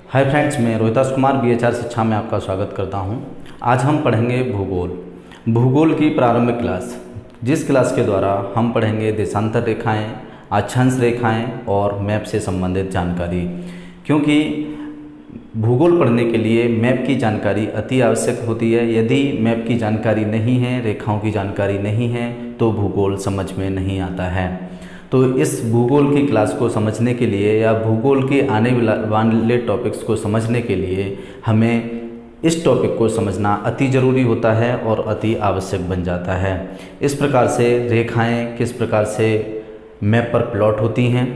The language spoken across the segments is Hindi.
हाय फ्रेंड्स, मैं रोहितास कुमार BHR शिक्षा में आपका स्वागत करता हूं। आज हम पढ़ेंगे भूगोल की प्रारंभिक क्लास, जिस क्लास के द्वारा हम पढ़ेंगे देशांतर रेखाएं, अक्षांश रेखाएं और मैप से संबंधित जानकारी। क्योंकि भूगोल पढ़ने के लिए मैप की जानकारी अति आवश्यक होती है। यदि मैप की जानकारी नहीं है, रेखाओं की जानकारी नहीं है, तो भूगोल समझ में नहीं आता है। तो इस भूगोल की क्लास को समझने के लिए या भूगोल के आने वाले टॉपिक्स को समझने के लिए हमें इस टॉपिक को समझना अति ज़रूरी होता है और अति आवश्यक बन जाता है। इस प्रकार से रेखाएं किस प्रकार से मैप पर प्लॉट होती हैं,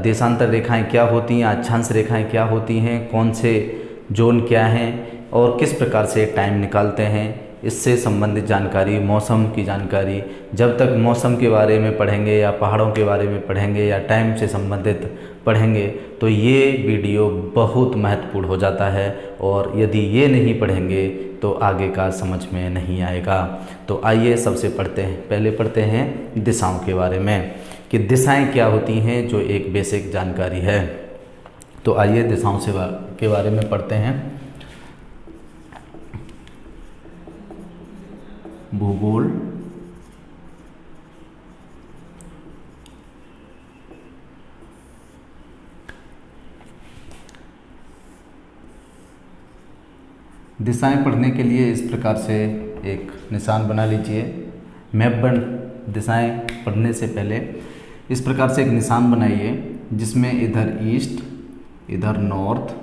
देशांतर रेखाएं क्या होती हैं, अक्षांश रेखाएं क्या होती हैं, कौन से जोन क्या हैं और किस प्रकार से टाइम निकालते हैं, इससे संबंधित जानकारी, मौसम की जानकारी। जब तक मौसम के बारे में पढ़ेंगे या पहाड़ों के बारे में पढ़ेंगे या टाइम से संबंधित पढ़ेंगे तो ये वीडियो बहुत महत्वपूर्ण हो जाता है, और यदि ये नहीं पढ़ेंगे तो आगे का समझ में नहीं आएगा। तो आइए सबसे पहले पढ़ते हैं दिशाओं के बारे में कि दिशाएं क्या होती हैं, जो एक बेसिक जानकारी है। तो आइए दिशाओं के बारे में पढ़ते हैं। भूगोल दिशाएं पढ़ने के लिए इस प्रकार से एक निशान बना लीजिए। दिशाएं पढ़ने से पहले इस प्रकार से एक निशान बनाइए, जिसमें इधर ईस्ट, इधर नॉर्थ,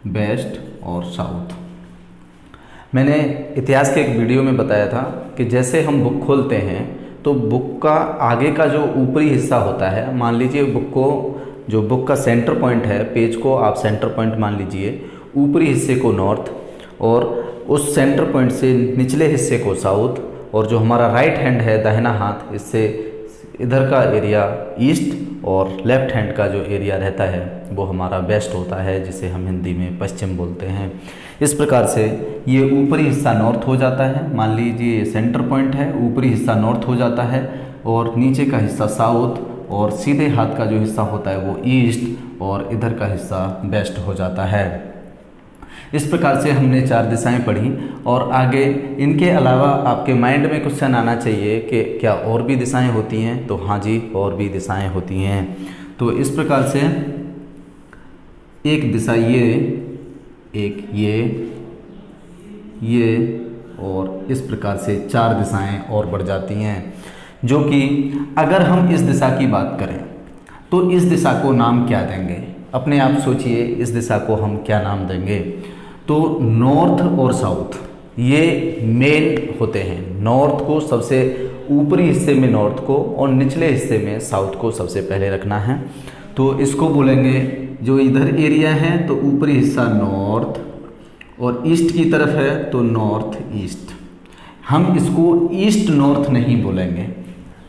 वेस्ट और साउथ। मैंने इतिहास के एक वीडियो में बताया था कि जैसे हम बुक खोलते हैं तो बुक का आगे का जो ऊपरी हिस्सा होता है, मान लीजिए बुक का सेंटर पॉइंट है, पेज को आप सेंटर पॉइंट मान लीजिए, ऊपरी हिस्से को नॉर्थ और उस सेंटर पॉइंट से निचले हिस्से को साउथ, और जो हमारा राइट हैंड है, दाहिना हाथ, इससे इधर का एरिया ईस्ट और लेफ्ट हैंड का जो एरिया रहता है वो हमारा वेस्ट होता है, जिसे हम हिंदी में पश्चिम बोलते हैं। इस प्रकार से ये ऊपरी हिस्सा नॉर्थ हो जाता है। मान लीजिए ये सेंटर पॉइंट है, ऊपरी हिस्सा नॉर्थ हो जाता है और नीचे का हिस्सा साउथ, और सीधे हाथ का जो हिस्सा होता है वो ईस्ट और इधर का हिस्सा वेस्ट हो जाता है। इस प्रकार से हमने 4 दिशाएं पढ़ी, और आगे इनके अलावा आपके माइंड में क्वेश्चन आना चाहिए कि क्या और भी दिशाएं होती हैं। तो हाँ जी, और भी दिशाएं होती हैं। तो इस प्रकार से एक दिशा ये, एक ये और इस प्रकार से 4 दिशाएं और बढ़ जाती हैं, जो कि अगर हम इस दिशा की बात करें तो इस दिशा को नाम क्या देंगे? अपने आप सोचिए, इस दिशा को हम क्या नाम देंगे? तो नॉर्थ और साउथ ये मेन होते हैं। नॉर्थ को सबसे ऊपरी हिस्से में नॉर्थ को और निचले हिस्से में साउथ को सबसे पहले रखना है। तो इसको बोलेंगे, जो इधर एरिया है तो ऊपरी हिस्सा नॉर्थ और ईस्ट की तरफ है तो नॉर्थ ईस्ट। हम इसको ईस्ट नॉर्थ नहीं बोलेंगे,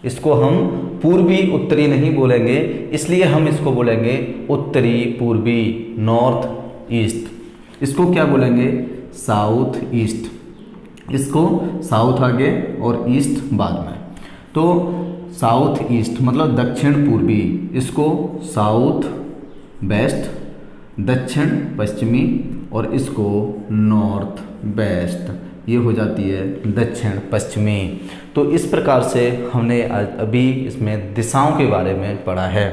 इसको हम पूर्वी उत्तरी नहीं बोलेंगे, इसलिए हम इसको बोलेंगे उत्तरी पूर्वी, नॉर्थ ईस्ट। इसको क्या बोलेंगे? South east. इसको साउथ आगे और ईस्ट बाद में। तो साउथ ईस्ट मतलब दक्षिण पूर्वी, इसको साउथ वेस्ट, दक्षिण पश्चिमी, और इसको नॉर्थ वेस्ट, ये हो जाती है दक्षिण पश्चिमी। तो इस प्रकार से हमने अभी इसमें दिशाओं के बारे में पढ़ा है।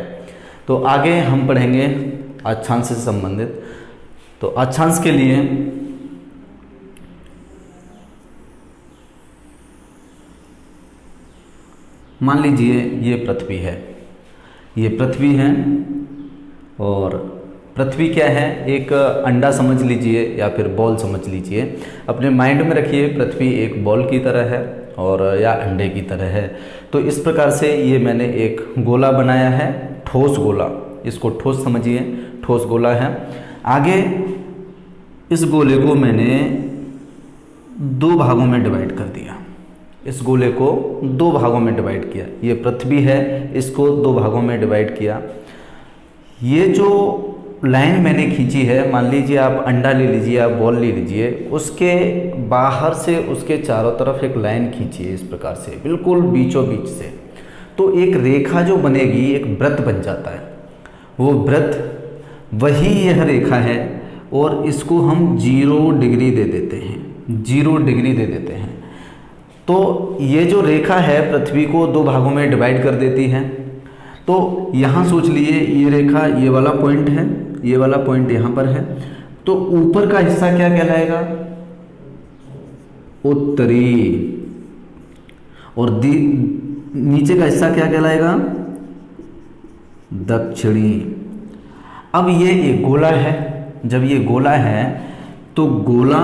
तो आगे हम पढ़ेंगे अक्षांश से संबंधित। तो अक्षांश के लिए मान लीजिए ये पृथ्वी है, और पृथ्वी क्या है? एक अंडा समझ लीजिए या फिर बॉल समझ लीजिए। अपने माइंड में रखिए, पृथ्वी एक बॉल की तरह है और या अंडे की तरह है। तो इस प्रकार से ये मैंने एक गोला बनाया है, ठोस गोला, इसको ठोस समझिए, ठोस गोला है। आगे इस गोले को मैंने 2 भागों में डिवाइड कर दिया, इस गोले को 2 भागों में डिवाइड किया। ये पृथ्वी है, इसको 2 भागों में डिवाइड किया। ये जो लाइन मैंने खींची है, मान लीजिए आप अंडा ले लीजिए, आप बॉल ले लीजिए, उसके बाहर से उसके चारों तरफ एक लाइन खींचिए इस प्रकार से, बिल्कुल बीचों बीच से। तो एक रेखा जो बनेगी, एक वृत्त बन जाता है। वो वृत्त वही यह रेखा है और इसको हम 0 डिग्री दे देते हैं, 0 डिग्री दे देते हैं। तो ये जो रेखा है पृथ्वी को 2 भागों में डिवाइड कर देती है। तो यहाँ सोच लिए ये रेखा, ये वाला पॉइंट है, ये वाला पॉइंट यहाँ पर है, तो ऊपर का हिस्सा क्या कहलाएगा? उत्तरी, और नीचे का हिस्सा क्या कहलाएगा? दक्षिणी। अब ये एक गोला है, जब ये गोला है तो गोला,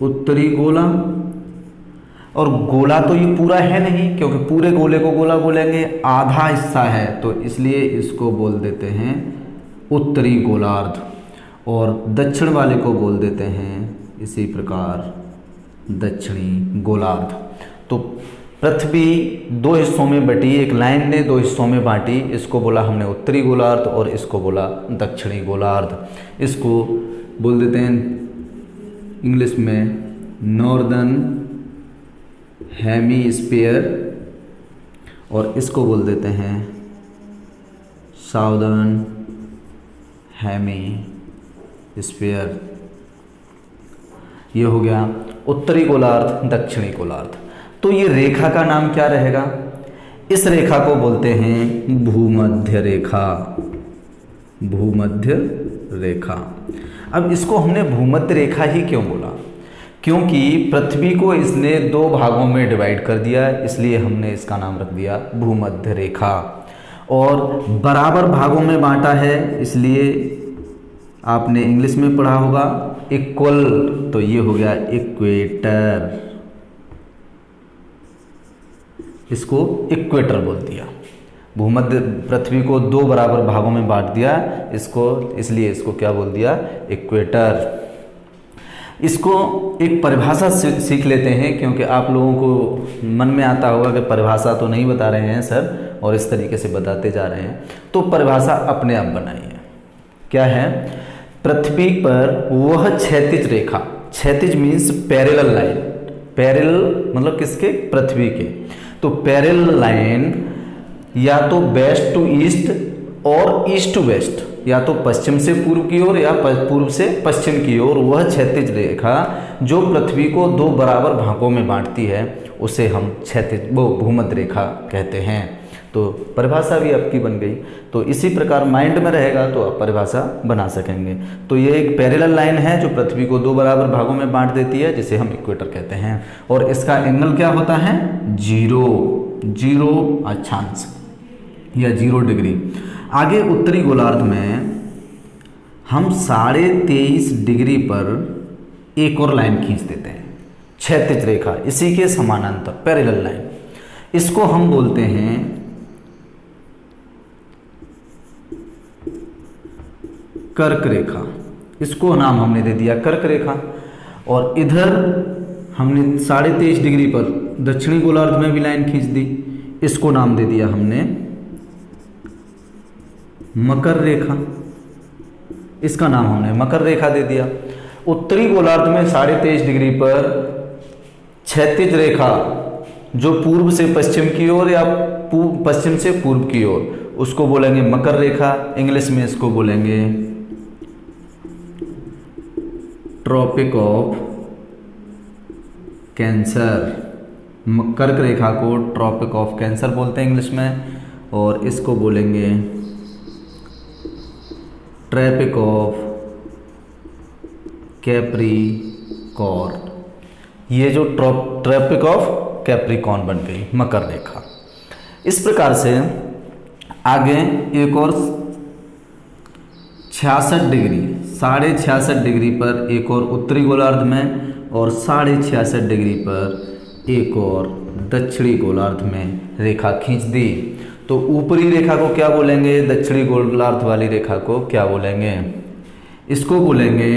उत्तरी गोला, और गोला तो ये पूरा है नहीं क्योंकि पूरे गोले को गोला बोलेंगे, आधा हिस्सा है, तो इसलिए इसको बोल देते हैं उत्तरी गोलार्ध, और दक्षिण वाले को बोल देते हैं इसी प्रकार दक्षिणी गोलार्ध। तो पृथ्वी 2 हिस्सों में बटी, एक लाइन ने 2 हिस्सों में बांटी, इसको बोला हमने उत्तरी गोलार्ध और इसको बोला दक्षिणी गोलार्ध। इसको बोल देते हैं इंग्लिश में नॉर्दर्न हेमीस्फीयर और इसको बोल देते हैं साउदर्न हेमीस्फीयर। ये हो गया उत्तरी गोलार्ध, दक्षिणी गोलार्ध। तो ये रेखा का नाम क्या रहेगा? इस रेखा को बोलते हैं भूमध्य रेखा, भूमध्य रेखा। अब इसको हमने भूमध्य रेखा ही क्यों बोला? क्योंकि पृथ्वी को इसने 2 भागों में डिवाइड कर दिया, इसलिए हमने इसका नाम रख दिया भूमध्य रेखा। और बराबर भागों में बांटा है, इसलिए आपने इंग्लिश में पढ़ा होगा इक्वल, तो ये हो गया इक्वेटर, इसको इक्वेटर बोल दिया। भूमध्य पृथ्वी को 2 बराबर भागों में बांट दिया इसको, इसलिए इसको क्या बोल दिया? इक्वेटर। इसको एक परिभाषा सीख लेते हैं, क्योंकि आप लोगों को मन में आता होगा कि परिभाषा तो नहीं बता रहे हैं सर और इस तरीके से बताते जा रहे हैं, तो परिभाषा अपने आप बनाइए। क्या है? पृथ्वी पर वह क्षैतिज रेखा, क्षैतिज मीन्स पैरेलल लाइन, पैरेलल मतलब किसके? पृथ्वी के। तो पैरेलल लाइन या तो वेस्ट टू ईस्ट और ईस्ट टू वेस्ट, या तो पश्चिम से पूर्व की ओर या पूर्व से पश्चिम की ओर, वह क्षैतिज रेखा जो पृथ्वी को 2 बराबर भागों में बांटती है उसे हम क्षैतिज भूमध्य रेखा कहते हैं। तो परिभाषा भी आपकी बन गई। तो इसी प्रकार माइंड में रहेगा तो आप परिभाषा बना सकेंगे। तो ये एक पैरेलल लाइन है जो पृथ्वी को 2 बराबर भागों में बांट देती है, जिसे हम इक्वेटर कहते हैं। और इसका एंगल क्या होता है? 0 अक्षांश या 0 डिग्री। आगे उत्तरी गोलार्ध में हम 23.5 डिग्री पर एक और लाइन खींच देते हैं, क्षैतिज रेखा, इसी के समानांतर पैरेलल लाइन। इसको हम बोलते हैं कर्क रेखा, इसको नाम हमने दे दिया कर्क रेखा। और इधर हमने 23.5 डिग्री पर दक्षिणी गोलार्ध में भी लाइन खींच दी, इसको नाम दे दिया हमने मकर रेखा, इसका नाम हमने मकर रेखा दे दिया। उत्तरी गोलार्ध में 23.5 डिग्री पर क्षैतिज रेखा जो पूर्व से पश्चिम की ओर या पश्चिम से पूर्व की ओर, उसको बोलेंगे मकर रेखा। इंग्लिश में इसको बोलेंगे ट्रॉपिक ऑफ कैंसर। कर्क रेखा को ट्रॉपिक ऑफ कैंसर बोलते हैं इंग्लिश में, और इसको बोलेंगे ट्रॉपिक ऑफ कैप्रिकॉर्न। ये जो ट्रॉपिक ऑफ कैप्रिकॉर्न बन गई मकर रेखा। इस प्रकार से आगे एक और 66 डिग्री, 66.5 डिग्री पर एक और उत्तरी गोलार्ध में, और 66.5 डिग्री पर एक और दक्षिणी गोलार्ध में रेखा खींच दी। तो ऊपरी रेखा को क्या बोलेंगे? दक्षिणी गोलार्ध वाली रेखा को क्या बोलेंगे? इसको बोलेंगे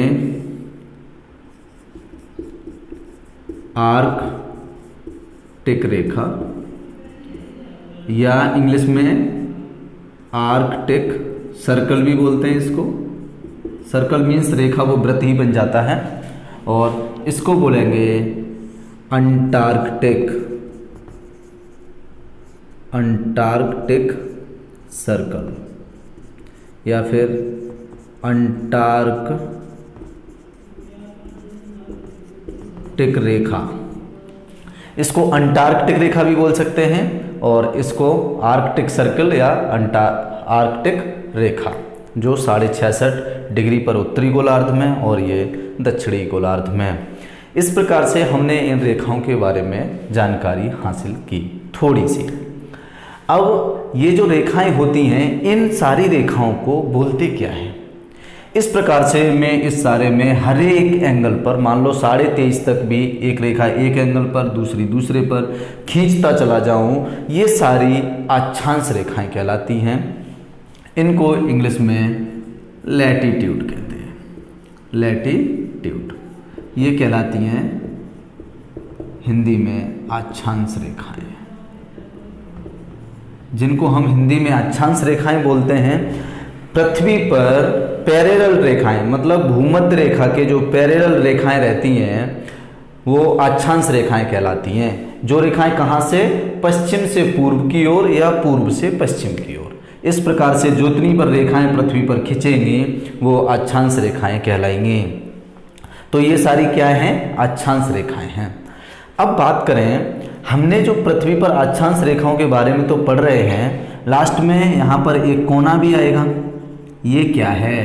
आर्कटिक रेखा, या इंग्लिश में आर्कटिक सर्कल भी बोलते हैं इसको। सर्कल मीन्स रेखा वो वृत्त ही बन जाता है। और इसको बोलेंगे अंटार्कटिक, अंटार्कटिक सर्कल, या फिर अंटार्कटिक रेखा, इसको अंटार्कटिक रेखा भी बोल सकते हैं और इसको आर्कटिक सर्कल या आर्कटिक रेखा, जो 66.5 डिग्री पर उत्तरी गोलार्ध में और ये दक्षिणी गोलार्ध में। इस प्रकार से हमने इन रेखाओं के बारे में जानकारी हासिल की थोड़ी सी। अब ये जो रेखाएं होती हैं, इन सारी रेखाओं को बोलते क्या हैं? इस प्रकार से मैं इस सारे में हर एक एंगल पर, मान लो 23.5 तक भी एक रेखा एक एंगल पर, दूसरी दूसरे पर खींचता चला जाऊं, ये सारी अक्षांश रेखाएं कहलाती हैं। इनको इंग्लिश में लैटीट्यूड कहते हैं, लैटीट्यूड ये कहलाती हैं हिंदी में अक्षांश रेखाएं, जिनको हम हिंदी में अक्षांश रेखाएं बोलते हैं। पृथ्वी पर पैरेलल रेखाएं, मतलब भूमध्य रेखा के जो पैरेलल रेखाएं रहती हैं वो अक्षांश रेखाएं कहलाती हैं। जो रेखाएं कहाँ से? पश्चिम से पूर्व की ओर या पूर्व से पश्चिम की ओर। इस प्रकार से जितनी पर रेखाएं पृथ्वी पर खींचेंगी वो अक्षांश रेखाएं कहलाएंगी। तो ये सारी क्या हैं? अक्षांश रेखाएं हैं। अब बात करें, हमने जो पृथ्वी पर अक्षांश रेखाओं के बारे में तो पढ़ रहे हैं, लास्ट में यहाँ पर एक कोना भी आएगा। ये क्या है?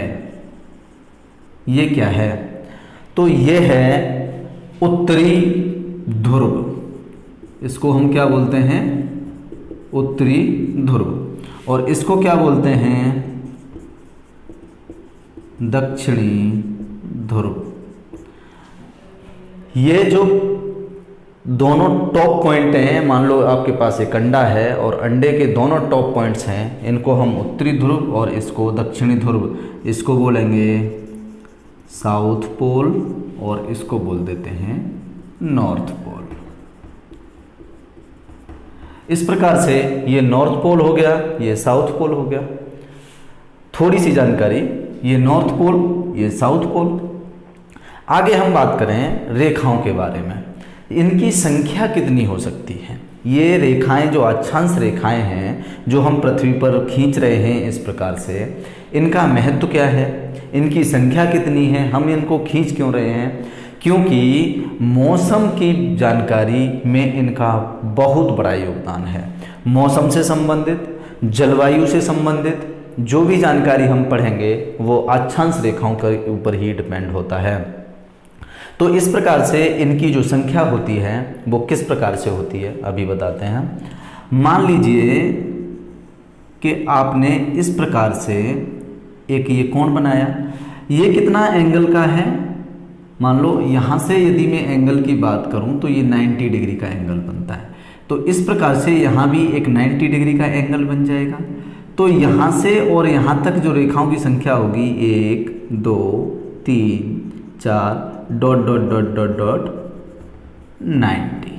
ये क्या है? तो ये है उत्तरी ध्रुव। इसको हम क्या बोलते हैं? उत्तरी ध्रुव। और इसको क्या बोलते हैं? दक्षिणी ध्रुव। ये जो दोनों टॉप पॉइंट हैं, मान लो आपके पास एक अंडा है और अंडे के दोनों टॉप पॉइंट्स हैं, इनको हम उत्तरी ध्रुव और इसको दक्षिणी ध्रुव, इसको बोलेंगे साउथ पोल और इसको बोल देते हैं नॉर्थ पोल। इस प्रकार से ये नॉर्थ पोल हो गया, ये साउथ पोल हो गया। थोड़ी सी जानकारी, ये नॉर्थ पोल, ये साउथ पोल। आगे हम बात करें रेखाओं के बारे में, इनकी संख्या कितनी हो सकती है? ये रेखाएं जो अक्षांश रेखाएं हैं जो हम पृथ्वी पर खींच रहे हैं इस प्रकार से, इनका महत्व क्या है? इनकी संख्या कितनी है? हम इनको खींच क्यों रहे हैं? क्योंकि मौसम की जानकारी में इनका बहुत बड़ा योगदान है। मौसम से संबंधित, जलवायु से संबंधित जो भी जानकारी हम पढ़ेंगे वो अक्षांश रेखाओं के ऊपर ही डिपेंड होता है। तो इस प्रकार से इनकी जो संख्या होती है वो किस प्रकार से होती है अभी बताते हैं। मान लीजिए कि आपने इस प्रकार से एक ये कोण बनाया, ये कितना एंगल का है? मान लो यहाँ से यदि मैं एंगल की बात करूँ तो ये 90 डिग्री का एंगल बनता है। तो इस प्रकार से यहाँ भी एक 90 डिग्री का एंगल बन जाएगा। तो यहाँ से और यहाँ तक जो रेखाओं की संख्या होगी 1 2 3 4 dot dot dot dot dot 90।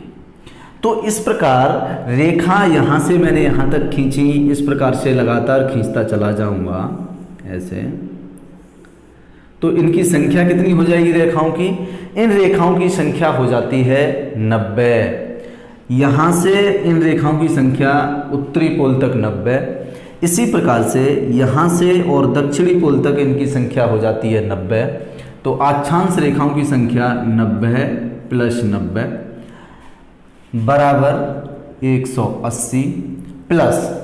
तो इस प्रकार रेखा यहाँ से मैंने यहाँ तक खींची, इस प्रकार से लगातार खींचता चला जाऊँगा ऐसे, तो इनकी संख्या कितनी हो जाएगी रेखाओं की? इन रेखाओं की संख्या हो जाती है 90। यहाँ से इन रेखाओं की संख्या उत्तरी पोल तक 90। इसी प्रकार से यहाँ से और दक्षिणी पोल तक इनकी संख्या हो जाती है 90। तो अक्षांश रेखाओं की संख्या 90 प्लस 90 बराबर 180 प्लस,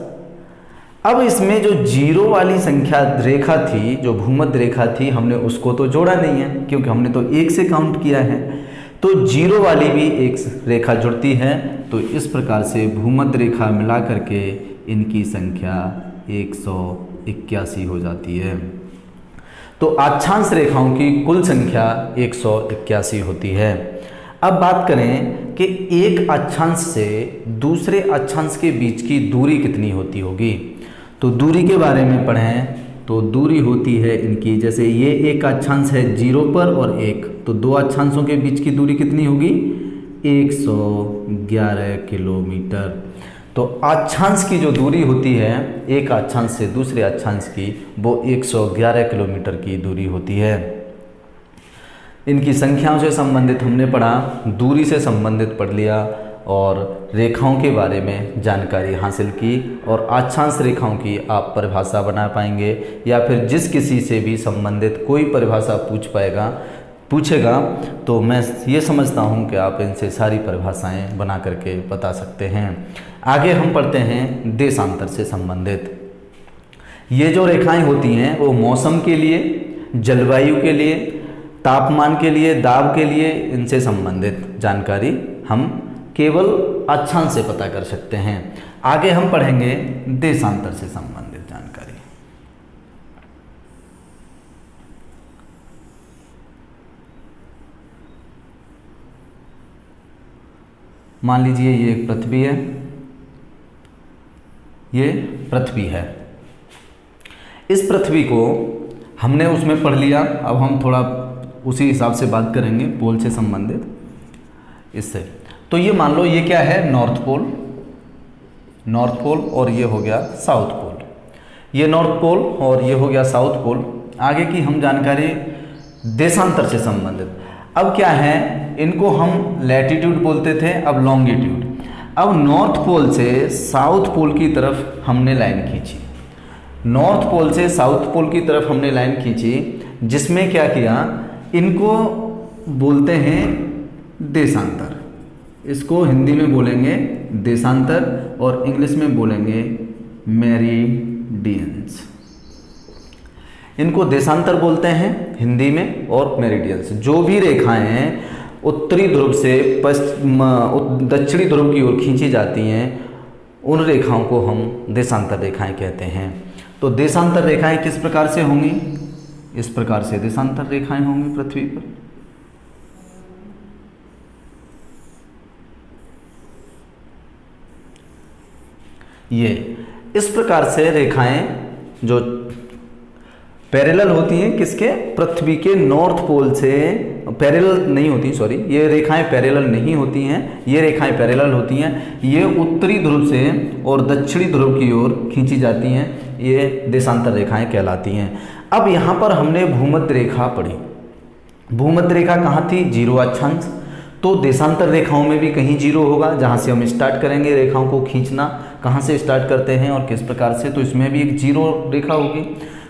अब इसमें जो जीरो वाली संख्या रेखा थी, जो भूमध्य रेखा थी, हमने उसको तो जोड़ा नहीं है क्योंकि हमने तो 1 से काउंट किया है। तो जीरो वाली भी एक रेखा जुड़ती है। तो इस प्रकार से भूमध्य रेखा मिला करके इनकी संख्या 181 हो जाती है। तो अक्षांश रेखाओं की कुल संख्या 181 होती है। अब बात करें कि एक अक्षांश से दूसरे अक्षांश के बीच की दूरी कितनी होती होगी। तो दूरी के बारे में पढ़ें तो दूरी होती है इनकी, जैसे ये एक अक्षांश है 0 पर और 1, तो दो अक्षांशों के बीच की दूरी कितनी होगी? 111 किलोमीटर। तो अक्षांश की जो दूरी होती है एक अक्षांश से दूसरे अक्षांश की, वो 111 किलोमीटर की दूरी होती है। इनकी संख्याओं से संबंधित हमने पढ़ा, दूरी से संबंधित पढ़ लिया। और रेखाओं के बारे में जानकारी हासिल की और अक्षांश रेखाओं की आप परिभाषा बना पाएंगे, या फिर जिस किसी से भी संबंधित कोई परिभाषा पूछेगा तो मैं ये समझता हूँ कि आप इनसे सारी परिभाषाएं बना करके बता सकते हैं। आगे हम पढ़ते हैं देशांतर से संबंधित। ये जो रेखाएं होती हैं वो मौसम के लिए, जलवायु के लिए, तापमान के लिए, दाब के लिए, इनसे संबंधित जानकारी हम केवल अक्षांश से पता कर सकते हैं। आगे हम पढ़ेंगे देशांतर से संबंधित जानकारी। मान लीजिए ये एक पृथ्वी है, ये पृथ्वी है। इस पृथ्वी को हमने उसमें पढ़ लिया, अब हम थोड़ा उसी हिसाब से बात करेंगे पोल से संबंधित इससे। तो ये मान लो ये क्या है, नॉर्थ पोल और ये हो गया साउथ पोल। ये नॉर्थ पोल और ये हो गया साउथ पोल। आगे की हम जानकारी देशांतर से संबंधित। अब क्या है, इनको हम लैटिट्यूड बोलते थे, अब लॉन्गिट्यूड। अब नॉर्थ पोल से साउथ पोल की तरफ हमने लाइन खींची, नॉर्थ पोल से साउथ पोल की तरफ हमने लाइन खींची, जिसमें क्या किया, इनको बोलते हैं देशांतर। इसको हिंदी में बोलेंगे देशांतर और इंग्लिश में बोलेंगे मेरिडियंस। इनको देशांतर बोलते हैं हिंदी में, और मेरिडियंस। जो भी रेखाएं हैं उत्तरी ध्रुव से दक्षिणी ध्रुव की ओर खींची जाती हैं, उन रेखाओं को हम देशांतर रेखाएं कहते हैं। तो देशांतर रेखाएं किस प्रकार से होंगी, इस प्रकार से देशांतर रेखाएं होंगी पृथ्वी पर। ये इस प्रकार से रेखाएं जो पैरेलल होती हैं, किसके, पृथ्वी के नॉर्थ पोल से पैरेलल नहीं होती, सॉरी, ये रेखाएं पैरेलल नहीं होती हैं, ये रेखाएं पैरेलल होती हैं। ये उत्तरी ध्रुव से और दक्षिणी ध्रुव की ओर खींची जाती हैं, ये देशांतर रेखाएं कहलाती हैं। अब यहाँ पर हमने भूमध्य रेखा पढ़ी। भूमध्य रेखा कहाँ थी, 0 अक्षांश। तो देशांतर रेखाओं में भी कहीं 0 होगा, जहाँ से हम स्टार्ट करेंगे रेखाओं को खींचना, कहाँ से स्टार्ट करते हैं और किस प्रकार से, तो इसमें भी एक 0 रेखा होगी।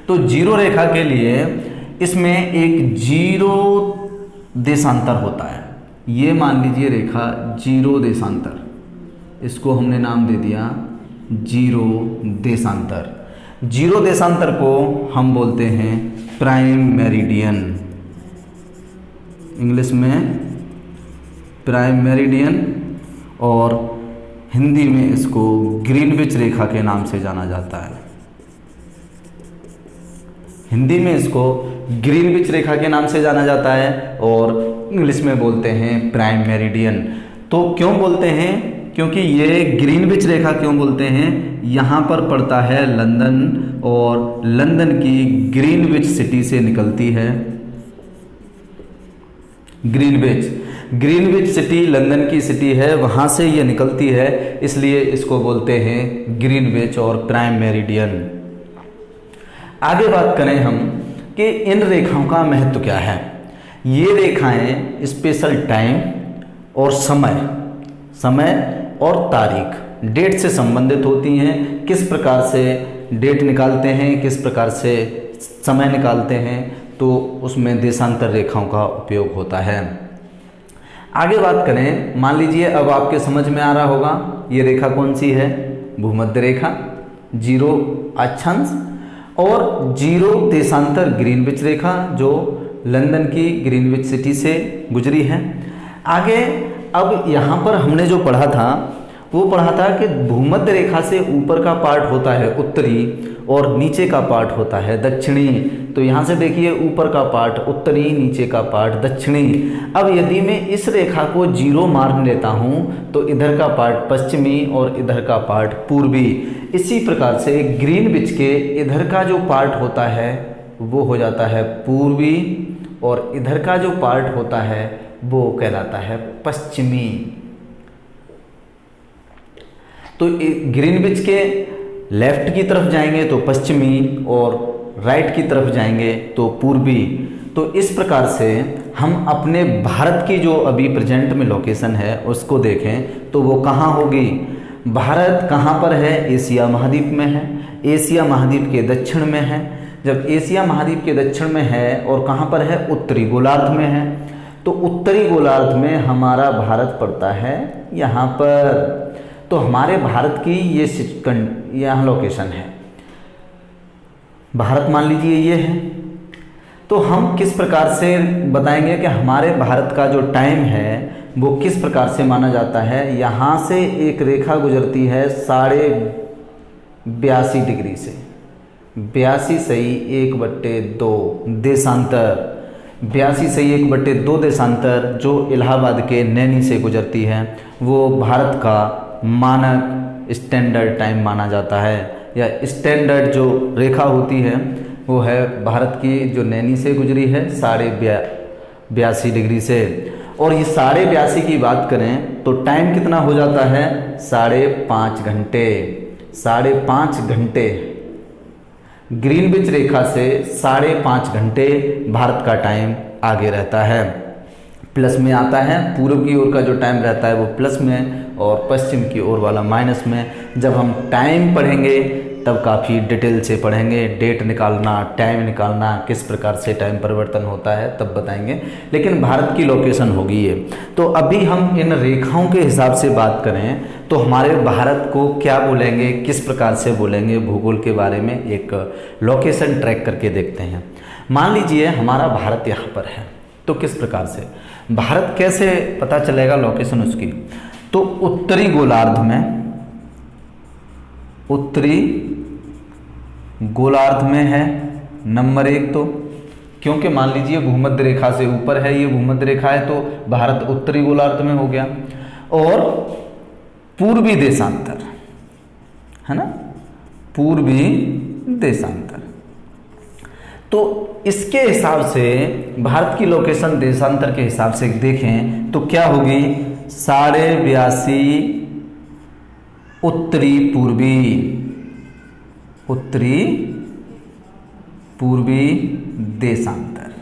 तो 0 रेखा के लिए इसमें एक 0 देशांतर होता है। ये मान लीजिए रेखा 0 देशांतर, इसको हमने नाम दे दिया 0 देशांतर। 0 देशांतर को हम बोलते हैं प्राइम मेरिडियन, इंग्लिश में प्राइम मेरिडियन, और हिंदी में इसको ग्रीनविच रेखा के नाम से जाना जाता है। हिंदी में इसको ग्रीनविच रेखा के नाम से जाना जाता है और इंग्लिश में बोलते हैं प्राइम मेरिडियन। तो क्यों बोलते हैं, क्योंकि ये ग्रीनविच रेखा क्यों बोलते हैं, यहाँ पर पड़ता है लंदन, और लंदन की ग्रीनविच सिटी से निकलती है। ग्रीनविच सिटी लंदन की सिटी है, वहाँ से ये निकलती है, इसलिए इसको बोलते हैं ग्रीनविच और प्राइम मेरिडियन। आगे बात करें हम कि इन रेखाओं का महत्व क्या है। ये रेखाएं स्पेशल टाइम और समय और तारीख, डेट से संबंधित होती हैं। किस प्रकार से डेट निकालते हैं, किस प्रकार से समय निकालते हैं, तो उसमें देशांतर रेखाओं का उपयोग होता है। आगे बात करें, मान लीजिए अब आपके समझ में आ रहा होगा ये रेखा कौन सी है, भूमध्य रेखा, 0 अक्षांश और 0 देशांतर ग्रीनविच रेखा, जो लंदन की ग्रीनविच सिटी से गुजरी है। आगे अब यहाँ पर हमने जो पढ़ा था वो पढ़ा था कि भूमध्य रेखा से ऊपर का पार्ट होता है उत्तरी और नीचे का पार्ट होता है दक्षिणी। तो यहाँ से देखिए ऊपर का पार्ट उत्तरी, नीचे का पार्ट दक्षिणी। अब यदि मैं इस रेखा को 0 मान लेता हूँ तो इधर का पार्ट पश्चिमी और इधर का पार्ट पूर्वी। इसी प्रकार से ग्रीनविच के इधर का जो पार्ट होता है वो हो जाता है पूर्वी और इधर का जो पार्ट होता है वो कहलाता है पश्चिमी। तो ग्रीनविच के लेफ्ट की तरफ जाएंगे तो पश्चिमी और राइट की तरफ जाएंगे तो पूर्वी। तो इस प्रकार से हम अपने भारत की जो अभी प्रेजेंट में लोकेशन है उसको देखें तो वो कहाँ होगी। भारत कहाँ पर है? एशिया महाद्वीप में है। एशिया महाद्वीप के दक्षिण में है। जब एशिया महाद्वीप के दक्षिण में है और कहाँ पर है? उत्तरी गोलार्ध में है। तो उत्तरी गोलार्ध में हमारा भारत पड़ता है यहाँ पर। तो हमारे भारत की ये यहाँ लोकेशन है। भारत मान लीजिए ये है। तो हम किस प्रकार से बताएंगे कि हमारे भारत का जो टाइम है वो किस प्रकार से माना जाता है। यहाँ से एक रेखा गुजरती है 82.5 डिग्री से, 82 सही 1/2 देशांतर, 82 सही 1/2 देशांतर जो इलाहाबाद के नैनी से गुजरती है वो भारत का मानक स्टैंडर्ड टाइम माना जाता है, या स्टैंडर्ड जो रेखा होती है वो है भारत की जो नैनी से गुजरी है 82.5 डिग्री से। और ये 82.5 की बात करें तो टाइम कितना हो जाता है? 5.5 घंटे। 5.5 घंटे ग्रीनविच रेखा से 5.5 घंटे भारत का टाइम आगे रहता है। प्लस में आता है, पूर्व की ओर का जो टाइम रहता है वो प्लस में और पश्चिम की ओर वाला माइनस में। जब हम टाइम पढ़ेंगे तब काफ़ी डिटेल से पढ़ेंगे, डेट निकालना, टाइम निकालना, किस प्रकार से टाइम परिवर्तन होता है तब बताएंगे। लेकिन भारत की लोकेशन होगी ये। तो अभी हम इन रेखाओं के हिसाब से बात करें तो हमारे भारत को क्या बोलेंगे, किस प्रकार से बोलेंगे, भूगोल के बारे में एक लोकेशन ट्रैक करके देखते हैं। मान लीजिए हमारा भारत यहाँ पर है, तो किस प्रकार से भारत कैसे पता चलेगा लोकेशन उसकी? तो उत्तरी गोलार्ध में, उत्तरी गोलार्ध में है नंबर 1। तो क्योंकि मान लीजिए भूमध्य रेखा से ऊपर है, ये भूमध्य रेखा है तो भारत उत्तरी गोलार्ध में हो गया। और पूर्वी देशांतर है ना, पूर्वी देशांतर। तो इसके हिसाब से भारत की लोकेशन देशांतर के हिसाब से देखें तो क्या होगी? 82.5 उत्तरी पूर्वी, उत्तरी पूर्वी देशांतर।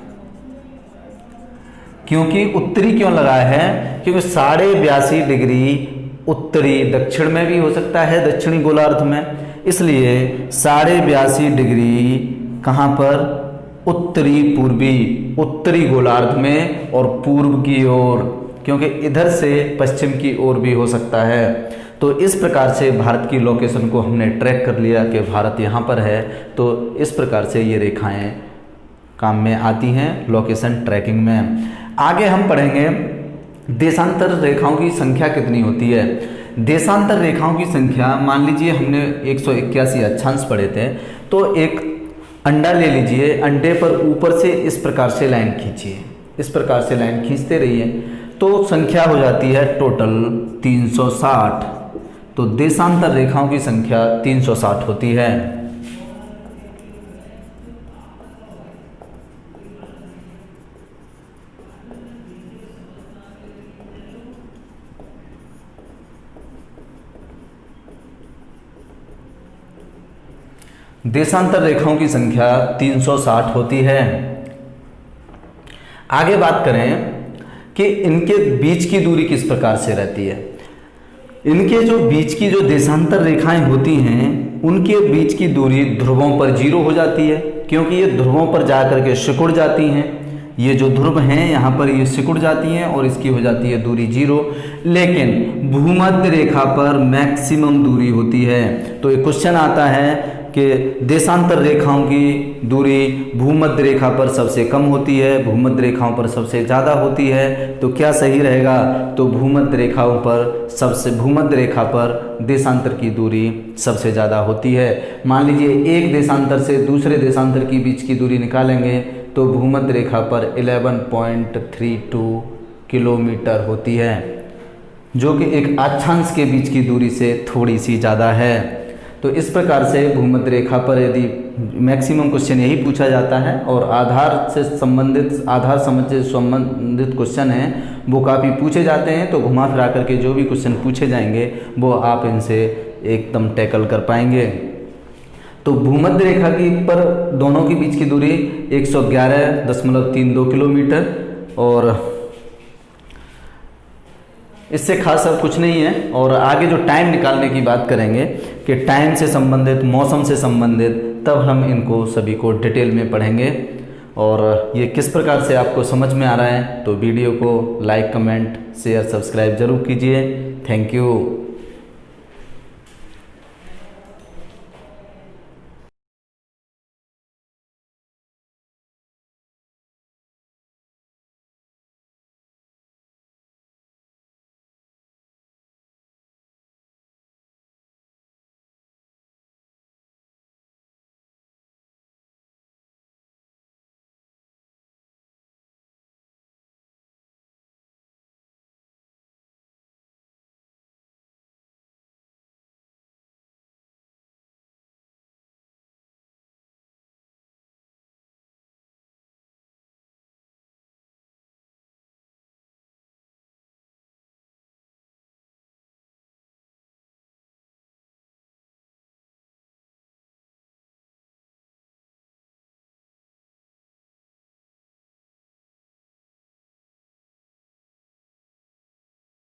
क्योंकि उत्तरी क्यों लगाया है? क्योंकि 82.5 डिग्री उत्तरी दक्षिण में भी हो सकता है, दक्षिणी गोलार्ध में, इसलिए 82.5 डिग्री कहाँ पर? उत्तरी पूर्वी, उत्तरी गोलार्ध में और पूर्व की ओर, क्योंकि इधर से पश्चिम की ओर भी हो सकता है। तो इस प्रकार से भारत की लोकेशन को हमने ट्रैक कर लिया कि भारत यहाँ पर है। तो इस प्रकार से ये रेखाएं काम में आती हैं लोकेशन ट्रैकिंग में। आगे हम पढ़ेंगे देशांतर रेखाओं की संख्या कितनी होती है। देशांतर रेखाओं की संख्या, मान लीजिए हमने 181 अक्षांश पढ़े थे, तो एक अंडा ले लीजिए, अंडे पर ऊपर से इस प्रकार से लाइन खींचिए, इस प्रकार से लाइन खींचते रहिए तो संख्या हो जाती है टोटल 360। तो देशांतर रेखाओं की संख्या 360 होती है। देशांतर रेखाओं की संख्या 360 होती है। आगे बात करें कि इनके बीच की दूरी किस प्रकार से रहती है। इनके जो बीच की जो देशांतर रेखाएं होती हैं उनके बीच की दूरी ध्रुवों पर 0 हो जाती है, क्योंकि ये ध्रुवों पर जाकर के सिकुड़ जाती हैं। ये जो ध्रुव हैं यहाँ पर ये सिकुड़ जाती हैं और इसकी हो जाती है दूरी 0। लेकिन भूमध्य रेखा पर मैक्सिमम दूरी होती है। तो एक क्वेश्चन आता है कि देशांतर रेखाओं की दूरी भूमध्य रेखा पर सबसे कम होती है, भूमध्य रेखाओं पर सबसे ज़्यादा होती है। तो क्या सही रहेगा? तो भूमध्य रेखाओं पर भूमध्य रेखा पर देशांतर की दूरी सबसे ज़्यादा होती है। मान लीजिए एक देशांतर से दूसरे देशांतर के बीच की दूरी निकालेंगे तो भूमध्य रेखा पर 11.32 किलोमीटर होती है, जो कि एक अक्षांश के बीच की दूरी से थोड़ी सी ज़्यादा है। तो इस प्रकार से भूमध्य रेखा पर यदि मैक्सिमम क्वेश्चन यही पूछा जाता है और आधार से संबंधित क्वेश्चन हैं वो काफ़ी पूछे जाते हैं। तो घुमा फिरा करके जो भी क्वेश्चन पूछे जाएंगे वो आप इनसे एकदम टैकल कर पाएंगे। तो भूमध्य रेखा की पर दोनों के बीच की दूरी 111.32 किलोमीटर, और इससे खास अब कुछ नहीं है। और आगे जो टाइम निकालने की बात करेंगे कि टाइम से संबंधित, मौसम से संबंधित, तब हम इनको सभी को डिटेल में पढ़ेंगे। और ये किस प्रकार से आपको समझ में आ रहा है, तो वीडियो को लाइक, कमेंट, शेयर, सब्सक्राइब जरूर कीजिए। Thank you.